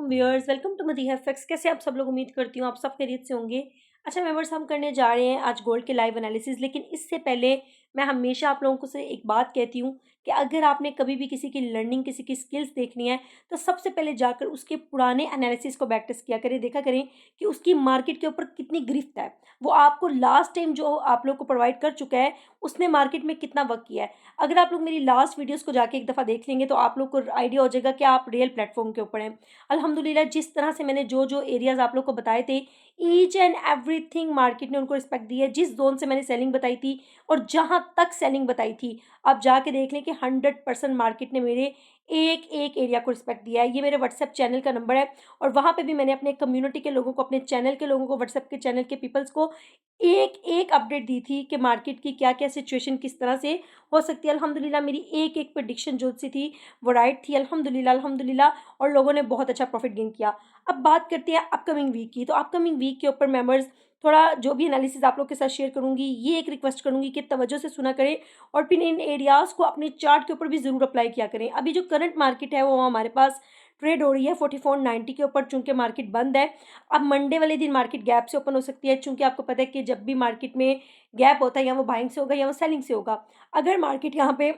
Viewers, welcome to Madiha facts. कैसे आप सब लोग? उम्मीद करती हूँ आप सब खैरियत से होंगे। अच्छा व्यूअर्स, हम करने जा रहे हैं आज गोल्ड के लाइव एनालिसिस, लेकिन इससे पहले मैं हमेशा आप लोगों को से एक बात कहती हूँ कि अगर आपने कभी भी किसी की लर्निंग, किसी की स्किल्स देखनी है तो सबसे पहले जाकर उसके पुराने एनालिसिस को बैक टेस्ट किया करें, देखा करें कि उसकी मार्केट के ऊपर कितनी गिरफ्त है। वो आपको लास्ट टाइम जो आप लोग को प्रोवाइड कर चुका है उसने मार्केट में कितना वर्क किया है। अगर आप लोग मेरी लास्ट वीडियोस को जाके एक दफ़ा देख लेंगे तो आप लोग को आइडिया हो जाएगा कि आप रियल प्लेटफॉर्म के ऊपर हैं। अल्हम्दुलिल्लाह, जिस तरह से मैंने जो जो एरियाज आप लोग को बताए थे, ईच एंड एवरीथिंग मार्केट ने उनको रिस्पेक्ट दी है। जिस जोन से मैंने सेलिंग बताई थी और जहां तक सेलिंग बताई थी, आप जाके देख लें कि 100% मार्केट ने मेरे एक एक एरिया को रिस्पेक्ट दिया है। ये मेरे व्हाट्सएप चैनल का नंबर है और वहाँ पे भी मैंने अपने कम्युनिटी के लोगों को, अपने चैनल के लोगों को, व्हाट्सएप के चैनल के पीपल्स को एक एक अपडेट दी थी कि मार्केट की क्या क्या सिचुएशन किस तरह से हो सकती है। अल्हम्दुलिल्लाह, मेरी एक एक प्रेडिक्शन जो सी थी वो राइट थी। अल्हम्दुलिल्लाह अल्हम्दुलिल्लाह, और लोगों ने बहुत अच्छा प्रॉफिट गेन किया। अब बात करते हैं अपकमिंग वीक की। तो अपकमिंग वीक के ऊपर मेंबर्स, थोड़ा जो भी एनालिसिस आप लोग के साथ शेयर करूंगी, ये एक रिक्वेस्ट करूंगी कि तवज्जो से सुना करें और फिर इन एरियाज़ को अपने चार्ट के ऊपर भी ज़रूर अप्लाई किया करें। अभी जो करंट मार्केट है वो हमारे पास ट्रेड हो रही है 4490 के ऊपर, चूंकि मार्केट बंद है। अब मंडे वाले दिन मार्केट गैप से ओपन हो सकती है, चूंकि आपको पता है कि जब भी मार्केट में गैप होता है या वो बाइंग से होगा या वो सेलिंग से होगा। अगर मार्केट यहाँ पे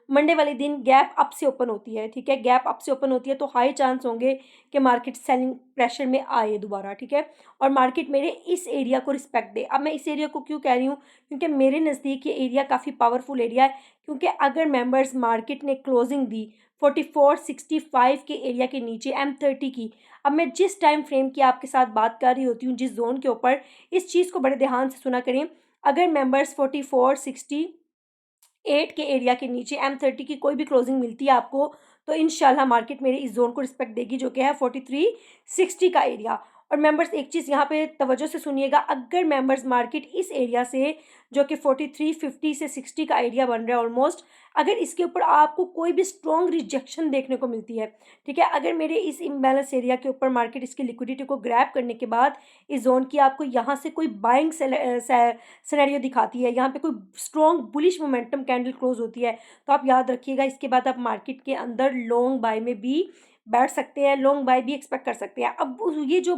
मंडे वाले दिन गैप अप से ओपन होती है, ठीक है, गैप अप से ओपन होती है तो हाई चांस होंगे कि मार्केट सेलिंग प्रेशर में आए दोबारा, ठीक है, और मार्केट मेरे इस एरिया को रिस्पेक्ट दे। अब मैं इस एरिया को क्यों कह रही हूँ, क्योंकि मेरे नज़दीक ये एरिया काफ़ी पावरफुल एरिया है। क्योंकि अगर मेंबर्स मार्केट ने क्लोजिंग दी 4465 के एरिया के नीचे M30 की, अब मैं जिस टाइम फ्रेम की आपके साथ बात कर रही होती हूँ, जिस जोन के ऊपर, इस चीज़ को बड़े ध्यान से सुना करें। अगर मेंबर्स 4468 के एरिया के नीचे M30 की कोई भी क्लोजिंग मिलती है आपको, तो इंशाल्लाह मार्केट मेरे इस जोन को रिस्पेक्ट देगी, जो कि है 4360 का एरिया। और मेंबर्स, एक चीज़ यहाँ पे तवज्जो से सुनिएगा, अगर मेंबर्स मार्केट इस एरिया से, जो कि 4350 से 60 का एरिया बन रहा है ऑलमोस्ट, अगर इसके ऊपर आपको कोई भी स्ट्रॉन्ग रिजेक्शन देखने को मिलती है, ठीक है, अगर मेरे इस इम्बैलेंस एरिया के ऊपर मार्केट इसकी लिक्विडिटी को ग्रैब करने के बाद इस जोन की आपको यहाँ से कोई बाइंग सिनेरियो दिखाती है, यहाँ पे कोई strong bullish momentum candle close होती है, तो आप याद रखिएगा, इसके बाद आप मार्केट के अंदर लॉन्ग बाय में भी बैठ सकते हैं, लॉन्ग बाय भी एक्सपेक्ट कर सकते हैं। अब ये जो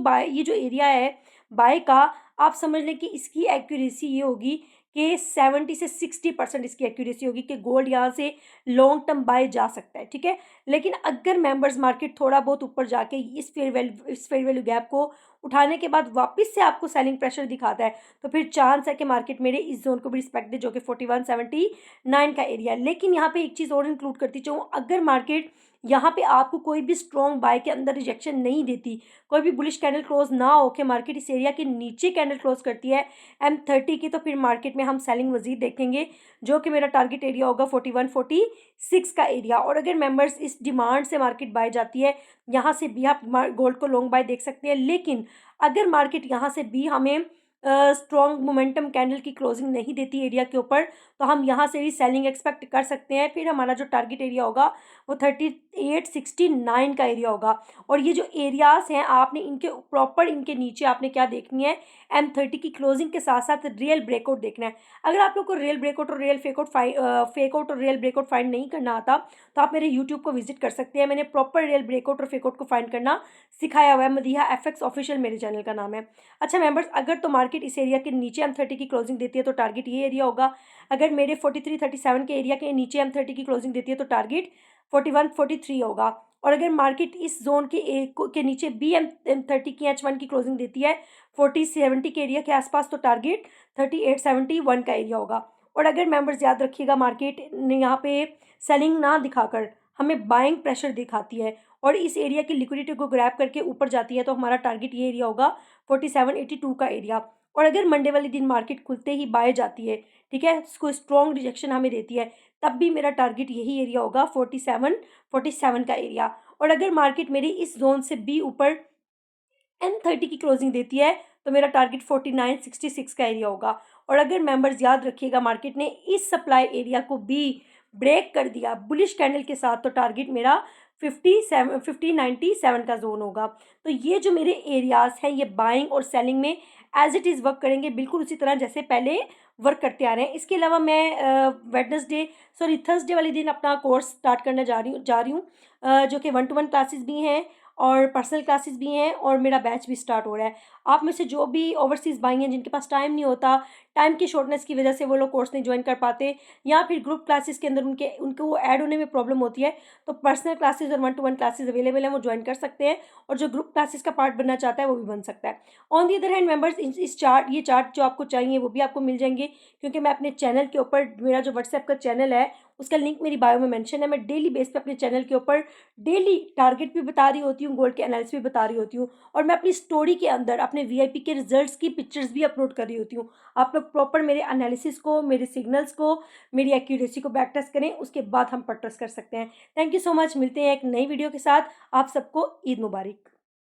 एरिया है बाय का, आप समझ लें कि इसकी एक्यूरेसी ये होगी कि 70 से 60% इसकी एक्यूरेसी होगी कि गोल्ड यहाँ से लॉन्ग टर्म बाय जा सकता है, ठीक है। लेकिन अगर मेंबर्स मार्केट थोड़ा बहुत ऊपर जाके इस फेयर वैल्यू गैप को उठाने के बाद वापस से आपको सेलिंग प्रेशर दिखाता है, तो फिर चांस है कि मार्केट मेरे इस जोन को भी रिस्पेक्ट दे, जो कि 4179 का एरिया है। लेकिन यहाँ पे एक चीज़ और इंक्लूड करती चाहूँ, अगर मार्केट यहाँ पे आपको कोई भी स्ट्रॉन्ग बाय के अंदर रिजेक्शन नहीं देती, कोई भी बुलिश कैंडल क्लोज ना हो के मार्केट इस एरिया के नीचे कैंडल क्लोज करती है M30 की, तो फिर मार्केट में हम सेलिंग मजीद देखेंगे, जो कि मेरा टारगेट एरिया होगा 4146 का एरिया। और अगर मेंबर्स इस डिमांड से मार्केट बाय जाती है, यहाँ से भी आप गोल्ड को लॉन्ग बाय देख सकते हैं। लेकिन अगर मार्केट यहाँ से भी हमें स्ट्रॉन्ग मोमेंटम कैंडल की क्लोजिंग नहीं देती एरिया के ऊपर, तो हम यहाँ से भी सेलिंग एक्सपेक्ट कर सकते हैं। फिर हमारा जो टारगेट एरिया होगा वो 3869 का एरिया होगा। और ये जो एरियाज हैं, आपने इनके प्रॉपर, इनके नीचे आपने क्या देखनी है, M30 की क्लोजिंग के साथ साथ रियल ब्रेकआउट देखना है। अगर आप लोग को रियल ब्रेकआउट और रियल फेकआउट और रियल ब्रेकआउट फाइंड नहीं करना आता, तो आप मेरे यूट्यूब को विजिट कर सकते हैं। मैंने प्रॉपर रियल ब्रेकआउट और फेकआउट को फाइंड करना सिखाया हुआ है। मदीहा FX ऑफिशियल मेरे चैनल का नाम है। अच्छा मेंबर्स, अगर तो मार्केट इस एरिया के नीचे M30 की क्लोजिंग देती है तो टारगेट ये एरिया होगा। अगर मेरे 4337 के एरिया के नीचे M30 की क्लोजिंग देती है तो टारगेट 4143 होगा। और अगर मार्केट इस जोन के नीचे भी M30 की H1 की क्लोजिंग देती है 4070 के एरिया के आसपास, तो टारगेट 3871 का एरिया होगा। और अगर मेंबर्स याद रखिएगा, मार्केट ने यहाँ पे सेलिंग ना दिखाकर हमें बाइंग प्रेशर दिखाती है और इस एरिया की लिक्विडिटी को ग्रैब करके ऊपर जाती है, तो हमारा टारगेट ये एरिया होगा 4782 का एरिया। और अगर मंडे वाले दिन मार्केट खुलते ही बाय जाती है, ठीक है, कोई स्ट्रॉन्ग रिजेक्शन हमें देती है, तब भी मेरा टारगेट यही एरिया होगा 47 का एरिया। और अगर मार्केट मेरी इस जोन से भी ऊपर M30 की क्लोजिंग देती है, तो मेरा टारगेट 4966 का एरिया होगा। और अगर मेंबर्स याद रखिएगा, मार्केट ने इस सप्लाई एरिया को भी ब्रेक कर दिया बुलिश कैंडल के साथ, तो टारगेट मेरा 5097 का जोन होगा। तो ये जो मेरे एरियाज हैं, ये बाइंग और सेलिंग में एज इट इज़ वर्क करेंगे, बिल्कुल उसी तरह जैसे पहले वर्क करते आ रहे हैं। इसके अलावा मैं थर्सडे वाले दिन अपना कोर्स स्टार्ट करने जा रही हूँ, जो कि 1-to-1 क्लासेस भी हैं और पर्सनल क्लासेस भी हैं, और मेरा बैच भी स्टार्ट हो रहा है। आप में से जो भी ओवरसीज़ भाई हैं जिनके पास टाइम नहीं होता, टाइम की शॉर्टनेस की वजह से वो लोग कोर्स नहीं ज्वाइन कर पाते, या फिर ग्रुप क्लासेस के अंदर उनको वो ऐड होने में प्रॉब्लम होती है, तो पर्सनल क्लासेस और 1-to-1 क्लासेस अवेलेबल हैं, वो ज्वाइन कर सकते हैं, और जो ग्रुप क्लासेस का पार्ट बनना चाहता है वो भी बन सकता है। On the other hand members, ये चार्ट जो आपको चाहिए वो भी आपको मिल जाएंगे, क्योंकि मैं अपने चैनल के ऊपर, मेरा जो व्हाट्सएप का चैनल है उसका लिंक मेरी बायो में मेंशन है, मैं डेली बेस पे अपने चैनल के ऊपर डेली टारगेट भी बता रही होती हूँ, गोल्ड के एनालिसिस भी बता रही होती हूँ, और मैं अपनी स्टोरी के अंदर अपने वीआईपी के रिजल्ट्स की पिक्चर्स भी अपलोड कर रही होती हूँ। आप लोग प्रॉपर मेरे एनालिसिस को, मेरे सिग्नल्स को, मेरी एक्यूरेसी को बैक टेस्ट करें, उसके बाद हम पर ट्रस्ट कर सकते हैं। थैंक यू सो मच, मिलते हैं एक नई वीडियो के साथ। आप सबको ईद मुबारक।